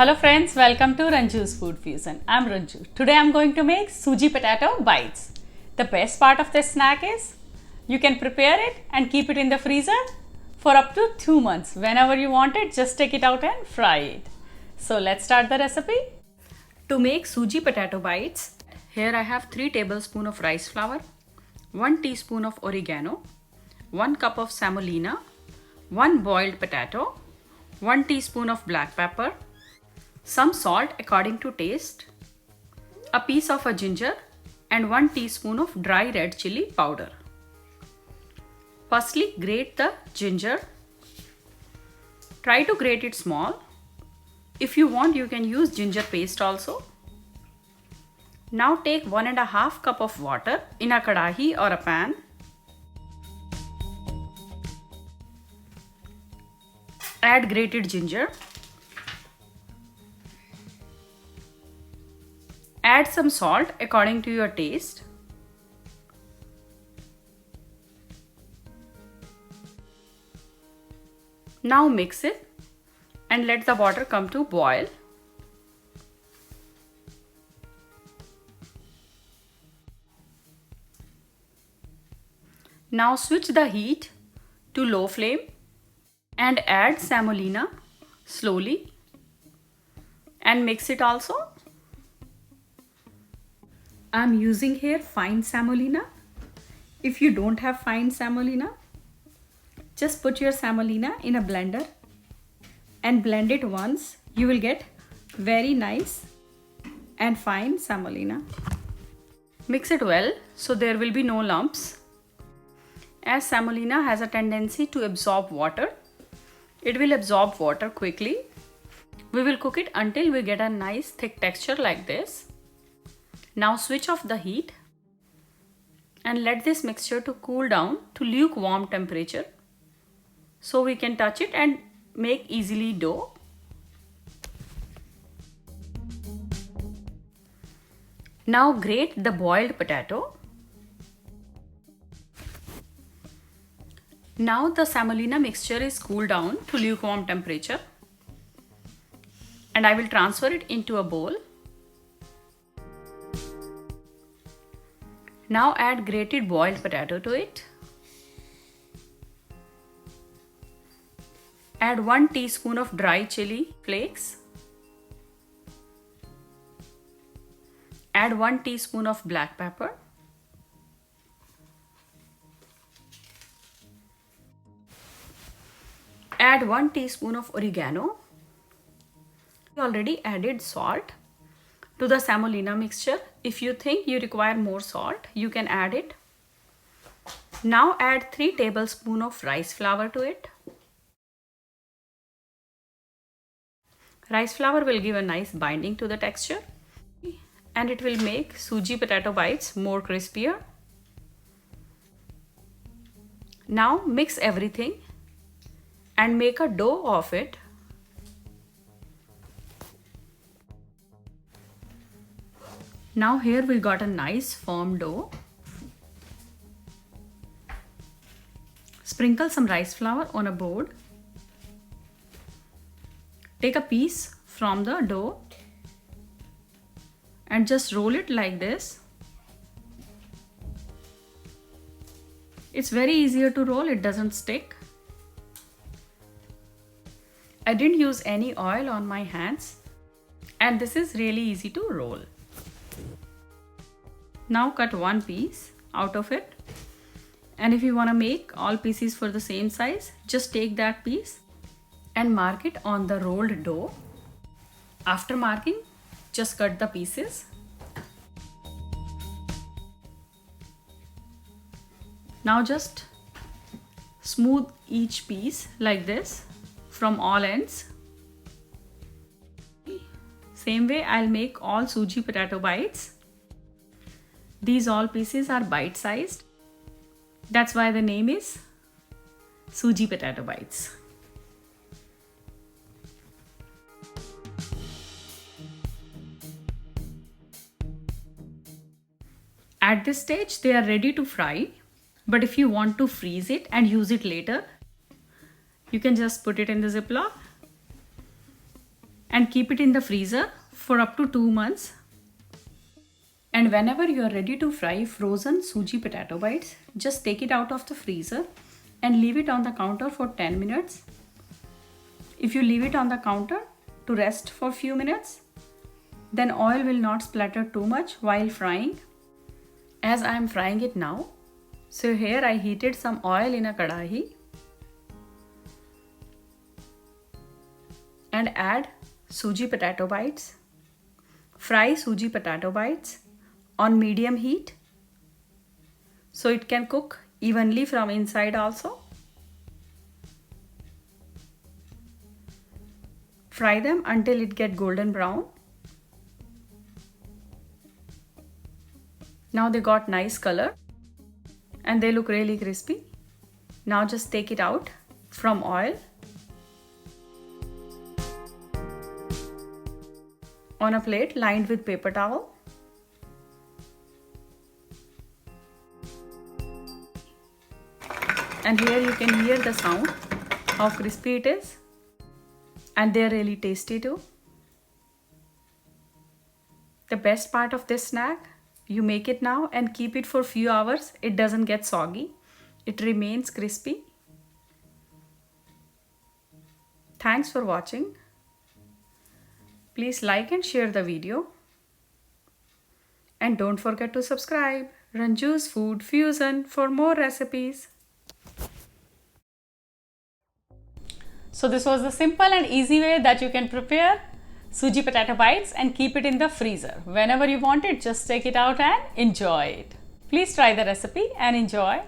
Hello friends, welcome to Ranju's Food Fusion. I'm Ranju. Today I'm going to make suji potato bites. The best part of this snack is you can prepare it and keep it in the freezer for up to 2 months. Whenever you want it, just take it out and fry it. So let's start the recipe. To make suji potato bites, here I have 3 tablespoons of rice flour, 1 teaspoon of oregano, 1 cup of semolina, 1 boiled potato, 1 teaspoon of black pepper, some salt according to taste, a piece of a ginger and 1 teaspoon of dry red chili powder. Firstly, grate the ginger. Try to grate it small. If you want, you can use ginger paste also. Now take 1.5 cup of water in a kadahi or a pan. Add grated ginger. Add some salt according to your taste. Now mix it and let the water come to boil. Now switch the heat to low flame and add semolina slowly and mix it also. I'm using here fine semolina. If you don't have fine semolina, just put your semolina in a blender and blend it once. You will get very nice and fine semolina. Mix it well so there will be no lumps. As semolina has a tendency to absorb water, it will absorb water quickly. We will cook it until we get a nice thick texture like this. Now switch off the heat and let this mixture to cool down to lukewarm temperature so we can touch it and make easily dough. Now grate the boiled potato. Now the semolina mixture is cooled down to lukewarm temperature and I will transfer it into a bowl. Now add grated boiled potato to it. Add 1 teaspoon of dry chili flakes. Add 1 teaspoon of black pepper. Add 1 teaspoon of oregano. We already added salt to the semolina mixture. If you think you require more salt, you can add it. Now add 3 tablespoons of rice flour to it. Rice flour will give a nice binding to the texture and it will make suji potato bites more crispier. Now mix everything and make a dough of it. Now here we got a nice firm dough. Sprinkle some rice flour on a board. Take a piece from the dough and just roll it like this. It's very easier to roll, it doesn't stick. I didn't use any oil on my hands and this is really easy to roll. Now cut one piece out of it, and if you want to make all pieces for the same size, just take that piece and mark it on the rolled dough. After marking, just cut the pieces. Now just smooth each piece like this from all ends. Same way I'll make all suji potato bites. These all pieces are bite-sized. That's why the name is suji potato bites. At this stage, they are ready to fry. But if you want to freeze it and use it later, you can just put it in the Ziploc and keep it in the freezer for up to 2 months. And whenever you are ready to fry frozen suji potato bites, just take it out of the freezer and leave it on the counter for 10 minutes. If you leave it on the counter to rest for a few minutes, then oil will not splatter too much while frying. As I am frying it now, so here I heated some oil in a kadahi and add suji potato bites. Fry suji potato bites on medium heat so it can cook evenly from inside also. Fry them until it gets golden brown. Now they got nice color and they look really crispy. Now just take it out from oil. On a plate lined with paper towel. And here you can hear the sound, how crispy it is. And they're really tasty too. The best part of this snack, you make it now and keep it for few hours. It doesn't get soggy. It remains crispy. Thanks for watching. Please like and share the video. And don't forget to subscribe. Ranju's Food Fusion for more recipes. So this was the simple and easy way that you can prepare suji potato bites and keep it in the freezer. Whenever you want it, just take it out and enjoy it. Please try the recipe and enjoy.